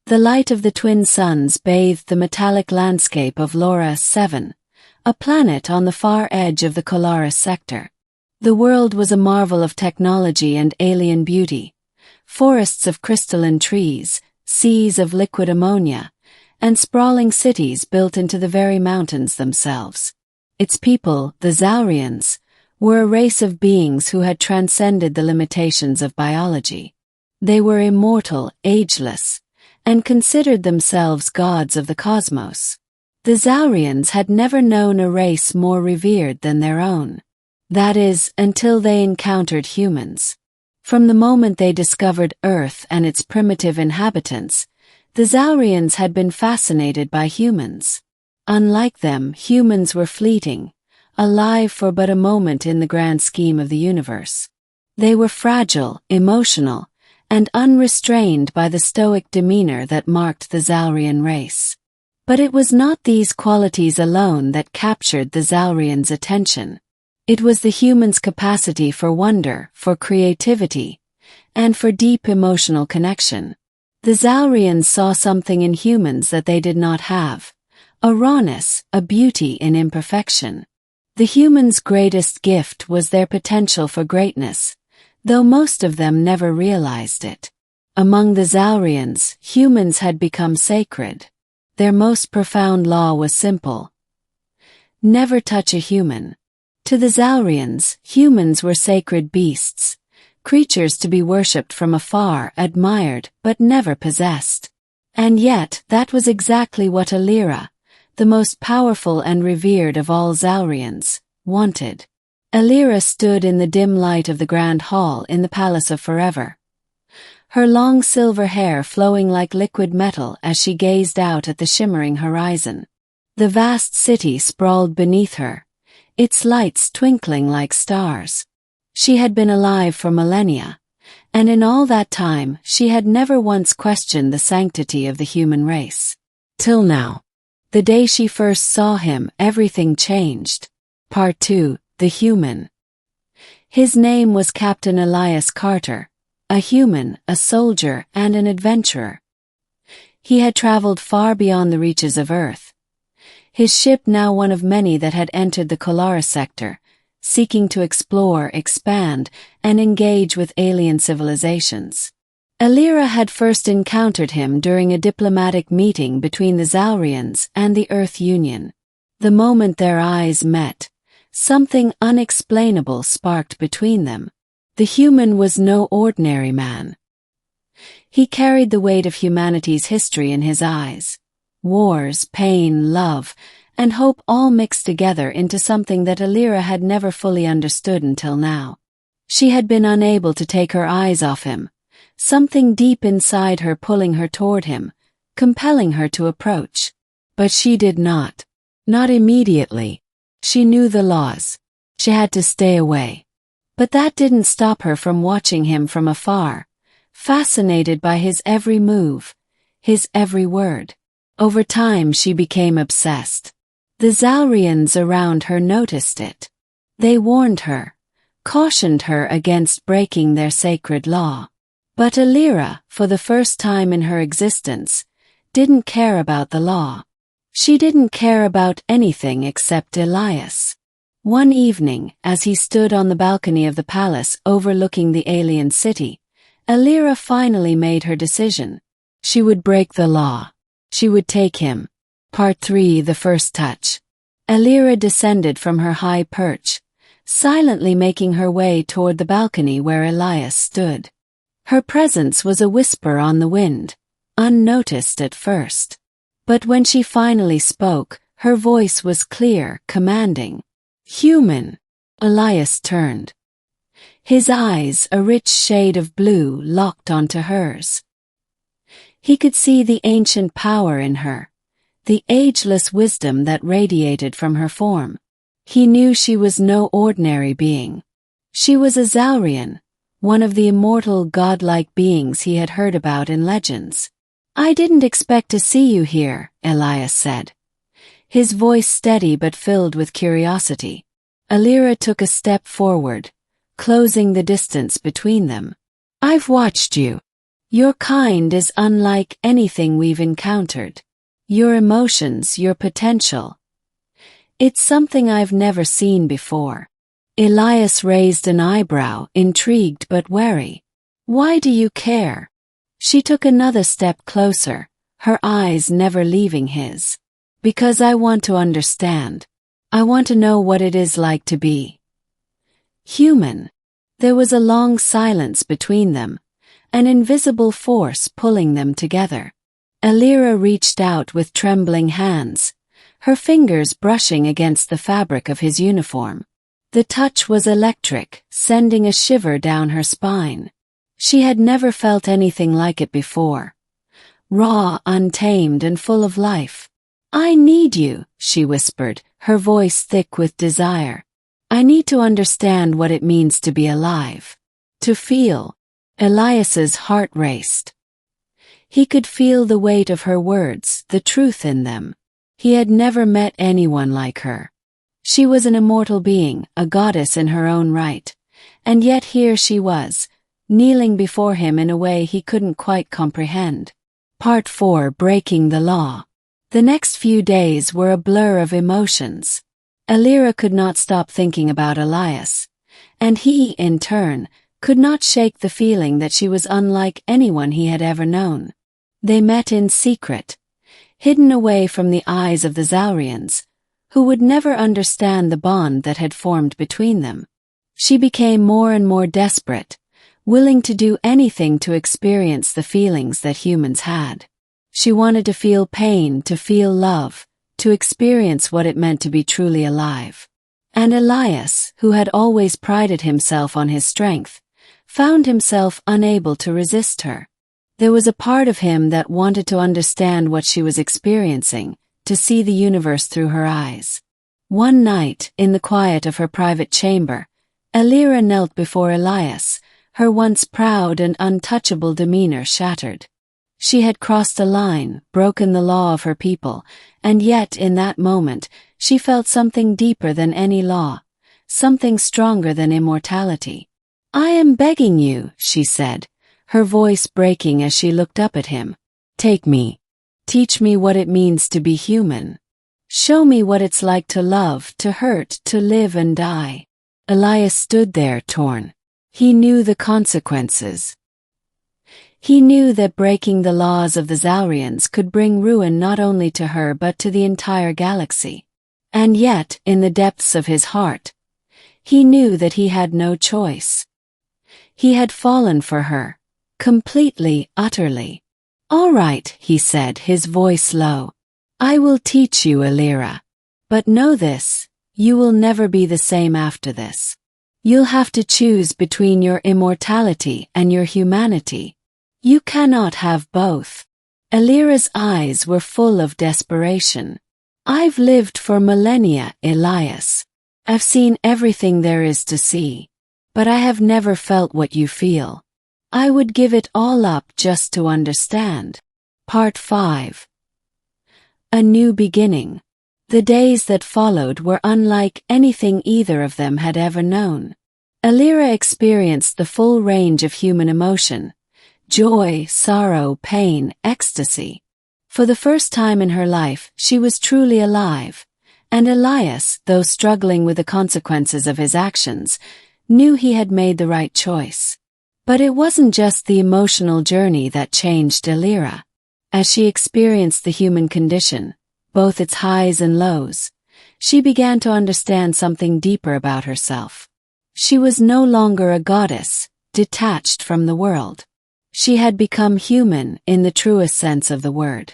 The light of the twin suns bathed the metallic landscape of Laura 7, a planet on the far edge of the Colaris sector. The world was a marvel of technology and alien beauty. Forests of crystalline trees, seas of liquid ammonia, and sprawling cities built into the very mountains themselves. Its people, the Zaurians, were a race of beings who had transcended the limitations of biology. They were immortal, ageless, and considered themselves gods of the cosmos. The Zaurians had never known a race more revered than their own. That is, until they encountered humans. From the moment they discovered Earth and its primitive inhabitants, the Zaurians had been fascinated by humans. Unlike them, humans were fleeting, alive for but a moment in the grand scheme of the universe. They were fragile, emotional, and unrestrained by the stoic demeanor that marked the Zaurian race. But it was not these qualities alone that captured the Zaurians' attention. It was the humans' capacity for wonder, for creativity, and for deep emotional connection. The Zaurians saw something in humans that they did not have, a rawness, a beauty in imperfection. The humans' greatest gift was their potential for greatness, though most of them never realized it. Among the Zaurians, humans had become sacred. Their most profound law was simple: never touch a human. To the Zaurians, humans were sacred beasts, creatures to be worshipped from afar, admired, but never possessed. And yet, that was exactly what Alira, the most powerful and revered of all Zaurians, wanted. Alira stood in the dim light of the grand hall in the Palace of Forever, her long silver hair flowing like liquid metal as she gazed out at the shimmering horizon. The vast city sprawled beneath her, its lights twinkling like stars. She had been alive for millennia, and in all that time she had never once questioned the sanctity of the human race. Till now. The day she first saw him, everything changed. Part 2. The Human. His name was Captain Elias Carter, a human, a soldier, and an adventurer. He had traveled far beyond the reaches of Earth. His ship, now one of many that had entered the Colaris sector, seeking to explore, expand, and engage with alien civilizations. Alira had first encountered him during a diplomatic meeting between the Zaurians and the Earth Union. The moment their eyes met, something unexplainable sparked between them. The human was no ordinary man. He carried the weight of humanity's history in his eyes. Wars, pain, love, and hope all mixed together into something that Alira had never fully understood until now. She had been unable to take her eyes off him, something deep inside her pulling her toward him, compelling her to approach. But she did not. Not immediately. She knew the laws. She had to stay away. But that didn't stop her from watching him from afar, fascinated by his every move, his every word. Over time she became obsessed. The Zaurians around her noticed it. They warned her, cautioned her against breaking their sacred law. But Alira, for the first time in her existence, didn't care about the law. She didn't care about anything except Elias. One evening, as he stood on the balcony of the palace overlooking the alien city, Alira finally made her decision. She would break the law. She would take him. Part 3. The First Touch. Alira descended from her high perch, silently making her way toward the balcony where Elias stood. Her presence was a whisper on the wind, unnoticed at first. But when she finally spoke, her voice was clear, commanding. Human. Elias turned. His eyes, a rich shade of blue, locked onto hers. He could see the ancient power in her, the ageless wisdom that radiated from her form. He knew she was no ordinary being. She was a Zaurian, one of the immortal godlike beings he had heard about in legends. "I didn't expect to see you here," Elias said, his voice steady but filled with curiosity. Alira took a step forward, closing the distance between them. "I've watched you." Your kind is unlike anything we've encountered. Your emotions, your potential. It's something I've never seen before. Elias raised an eyebrow, intrigued but wary. Why do you care? She took another step closer, her eyes never leaving his. Because I want to understand. I want to know what it is like to be human. There was a long silence between them, an invisible force pulling them together. Alira reached out with trembling hands, her fingers brushing against the fabric of his uniform. The touch was electric, sending a shiver down her spine. She had never felt anything like it before. Raw, untamed, and full of life. I need you, she whispered, her voice thick with desire. I need to understand what it means to be alive. To feel. Elias's heart raced. He could feel the weight of her words, the truth in them. He had never met anyone like her. She was an immortal being, a goddess in her own right. And yet here she was, kneeling before him in a way he couldn't quite comprehend. Part 4: Breaking the Law. The next few days were a blur of emotions. Alira could not stop thinking about Elias, and he, in turn, could not shake the feeling that she was unlike anyone he had ever known. They met in secret, hidden away from the eyes of the Zaurians, who would never understand the bond that had formed between them. She became more and more desperate, willing to do anything to experience the feelings that humans had. She wanted to feel pain, to feel love, to experience what it meant to be truly alive. And Elias, who had always prided himself on his strength, found himself unable to resist her. There was a part of him that wanted to understand what she was experiencing, to see the universe through her eyes. One night, in the quiet of her private chamber, Alira knelt before Elias, her once proud and untouchable demeanor shattered. She had crossed a line, broken the law of her people, and yet in that moment she felt something deeper than any law, something stronger than immortality. I am begging you, she said, her voice breaking as she looked up at him. Take me. Teach me what it means to be human. Show me what it's like to love, to hurt, to live and die. Elias stood there torn. He knew the consequences. He knew that breaking the laws of the Zaurians could bring ruin not only to her but to the entire galaxy. And yet, in the depths of his heart, he knew that he had no choice. He had fallen for her, completely, utterly. All right, he said, his voice low. I will teach you, Alira. But know this, you will never be the same after this. You'll have to choose between your immortality and your humanity. You cannot have both. Alira's eyes were full of desperation. I've lived for millennia, Elias. I've seen everything there is to see. But I have never felt what you feel. I would give it all up just to understand. Part 5. A new beginning. The days that followed were unlike anything either of them had ever known. Alira experienced the full range of human emotion. Joy, sorrow, pain, ecstasy. For the first time in her life, she was truly alive. And Elias, though struggling with the consequences of his actions, knew he had made the right choice. But it wasn't just the emotional journey that changed Alira. As she experienced the human condition, both its highs and lows, she began to understand something deeper about herself. She was no longer a goddess, detached from the world. She had become human in the truest sense of the word.